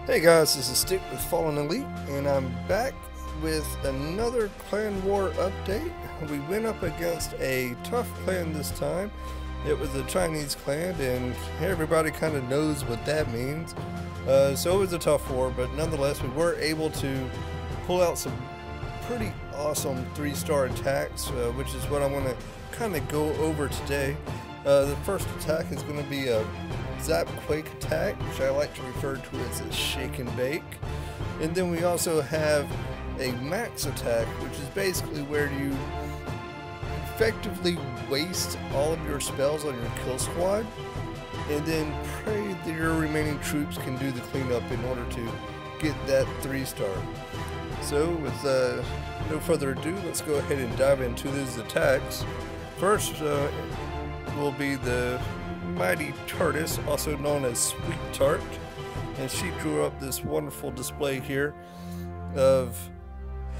Hey guys, this is Stick with Fallen Elite, and I'm back with another Clan War update. We went up against a tough clan this time. It was a Chinese clan, and everybody kind of knows what that means. So it was a tough war, but nonetheless, we were able to pull out some pretty awesome 3-star attacks, which is what I want to kind of go over today. The first attack is going to be a Zap Quake attack, which I like to refer to as a shake and bake. And then we also have a max attack, which is basically where you effectively waste all of your spells on your kill squad and then pray that your remaining troops can do the cleanup in order to get that 3-star. So with no further ado, let's go ahead and dive into these attacks. First will be the Mighty Tartus, also known as Sweet Tart, and she drew up this wonderful display here of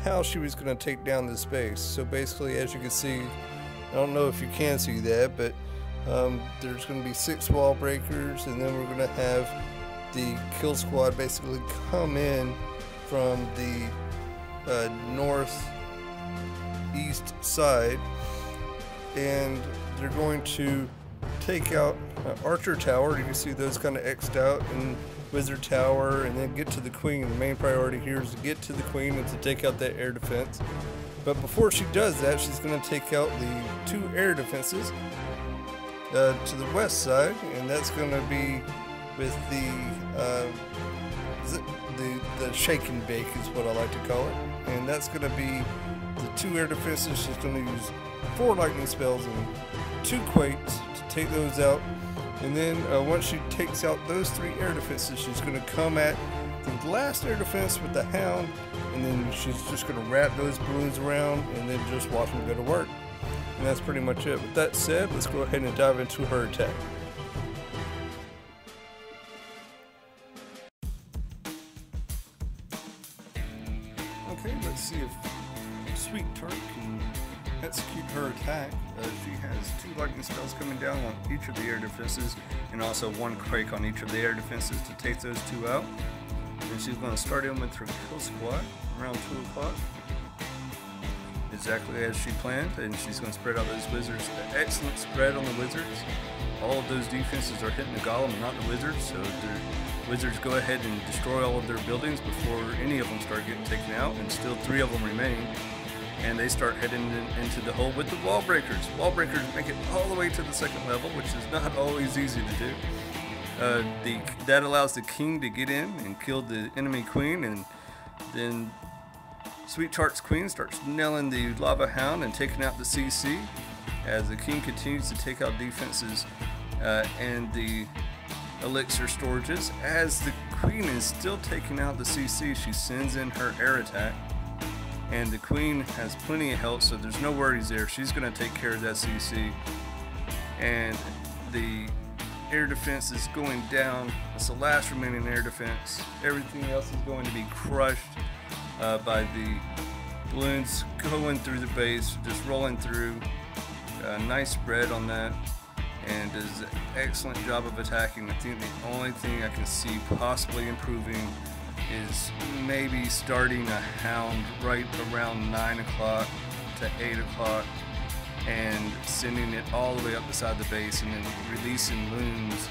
how she was going to take down this base. So basically, as you can see, I don't know if you can see that, but there's going to be 6 wall breakers, and then we're going to have the kill squad basically come in from the northeast side, and they're going to take out Archer Tower. You can see those kind of X'd out, and Wizard Tower, and then get to the Queen. The main priority here is to get to the Queen and to take out that air defense. But before she does that, she's going to take out the 2 air defenses to the west side, and that's going to be with the shake and bake is what I like to call it. And that's going to be the 2 air defenses. She's going to use 4 lightning spells and 2 quakes to take those out. And then once she takes out those 3 air defenses, she's going to come at the last air defense with the Hound, and then she's just going to wrap those balloons around and then just watch them go to work. And that's pretty much it. With that said, let's go ahead and dive into her attack. Okay, let's see if Sweet Tart can execute her attack. She has 2 lightning spells coming down on each of the air defenses, and also 1 quake on each of the air defenses to take those 2 out. And she's going to start in with her kill squad around 2 o'clock, exactly as she planned, and she's going to spread out those wizards. Excellent spread on the wizards. All of those defenses are hitting the golem, not the wizards, so the wizards go ahead and destroy all of their buildings before any of them start getting taken out, and still 3 of them remain. And they start heading into the hole with the wall breakers. Wall breakers make it all the way to the 2nd level, which is not always easy to do. That allows the king to get in and kill the enemy queen, and then Sweet Tart's queen starts nailing the lava hound and taking out the CC as the king continues to take out defenses and the elixir storages. As the queen is still taking out the CC, she sends in her air attack. And the queen has plenty of health, so there's no worries there. She's going to take care of that CC. And the air defense is going down. It's the last remaining air defense. Everything else is going to be crushed by the balloons going through the base, just rolling through. Nice spread on that, and does an excellent job of attacking. I think the only thing I can see possibly improving is maybe starting a hound right around 9 o'clock to 8 o'clock and sending it all the way up beside the base, and then releasing loons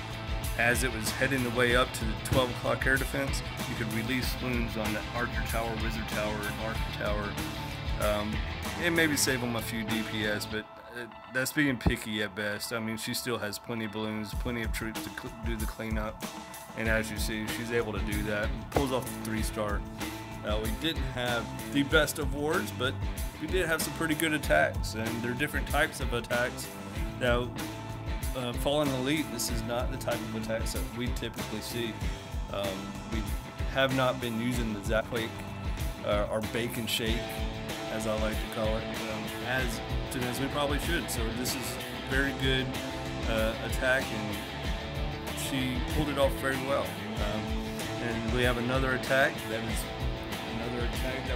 as it was heading the way up to the 12 o'clock air defense. You could release loons on the Archer Tower, Wizard Tower, and Archer Tower, and maybe save them a few DPS, but that's being picky at best. I mean, she still has plenty of balloons, plenty of troops to do the cleanup. And as you see, she's able to do that and pulls off the 3-star. We didn't have the best of wars, but we did have some pretty good attacks, and there are different types of attacks. Now, Fallen Elite, this is not the type of attacks that we typically see. We have not been using the Zap Quake, or bake and shake, as I like to call it, as we probably should. So this is a very good attack, and she pulled it off very well. And we have another attack that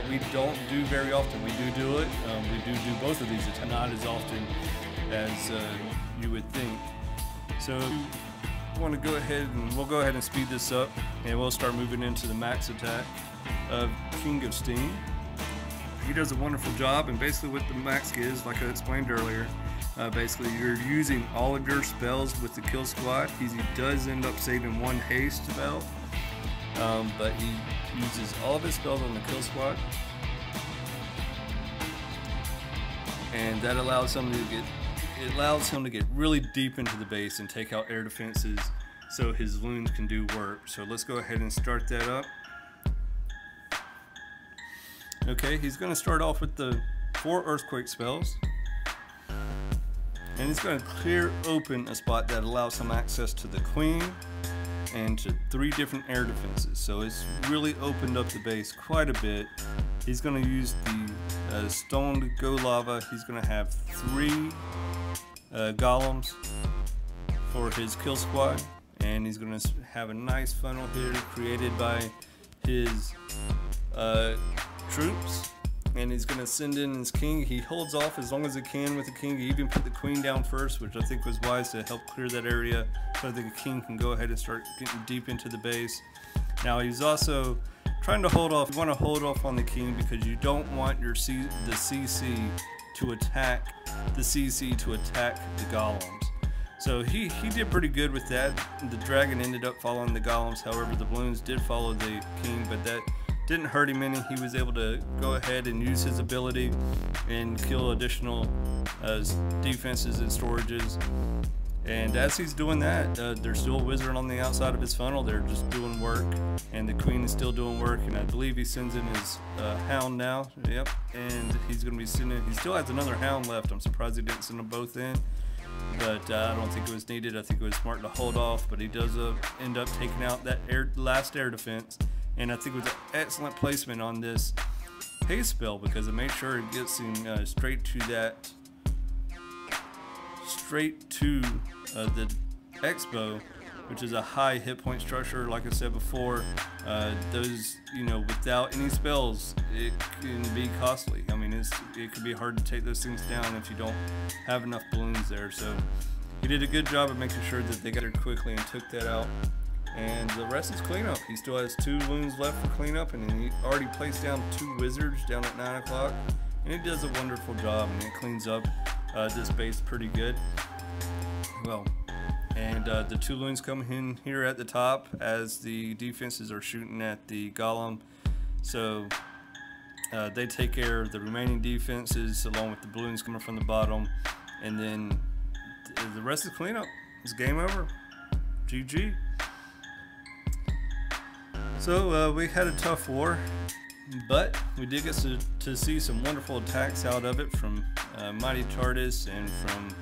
we don't do very often. We do it. We do both of these. It's not as often as you would think. So want to go ahead and speed this up, and we'll start moving into the max attack of King of Steam. He does a wonderful job, and basically what the max is, like I explained earlier, basically you're using all of your spells with the kill squad. He does end up saving one haste spell, but he uses all of his spells on the kill squad, and that allows him to get really deep into the base and take out air defenses so his loons can do work. So let's go ahead and start that up. Okay, he's going to start off with the 4 earthquake spells, and he's going to clear open a spot that allows him access to the queen and to 3 different air defenses. So it's really opened up the base quite a bit. He's going to use the stone to go lava. He's going to have 3 golems for his kill squad, and he's going to have a nice funnel here created by his troops, and he's going to send in his king. He holds off as long as he can with the king. He even put the queen down first, which I think was wise to help clear that area so that the king can go ahead and start getting deep into the base. Now he's also trying to hold off. You want to hold off on the king because you don't want the CC to attack the golems. So he did pretty good with that. The dragon ended up following the golems. However, the balloons did follow the king, but that didn't hurt him any. He was able to go ahead and use his ability and kill additional defenses and storages. And as he's doing that, there's still a wizard on the outside of his funnel. They're just doing work, and the queen is still doing work. And I believe he sends in his hound now. Yep, and he's going to be sending. He still has another hound left. I'm surprised he didn't send them both in, but I don't think it was needed. I think it was smart to hold off. But he does end up taking out that last air defense. And I think it was an excellent placement on this haste spell because it made sure it gets him straight to the Expo, which is a high hit point structure. Like I said before, those, without any spells, it can be costly. I mean, it can be hard to take those things down if you don't have enough balloons there. So he did a good job of making sure that they got it quickly and took that out. And the rest is cleanup. He still has 2 loons left for cleanup, and he already placed down 2 wizards down at 9 o'clock. And he does a wonderful job, and it cleans up this base pretty good. Well, and the 2 loons come in here at the top as the defenses are shooting at the golem. So they take care of the remaining defenses along with the balloons coming from the bottom. And then the rest is cleanup. It's game over. GG. So we had a tough war, but we did get to see some wonderful attacks out of it from Mighty Tardis and from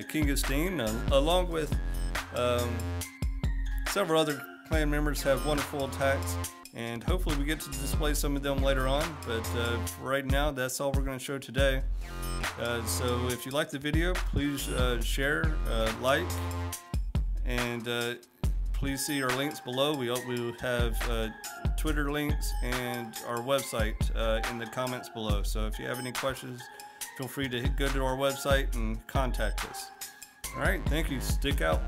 King of Steam, along with several other clan members have wonderful attacks, and hopefully we get to display some of them later on. But for right now, that's all we're going to show today. So if you like the video, please share, like, and please see our links below. We have Twitter links and our website in the comments below. So if you have any questions, feel free to go to our website and contact us. All right, thank you. Stick out.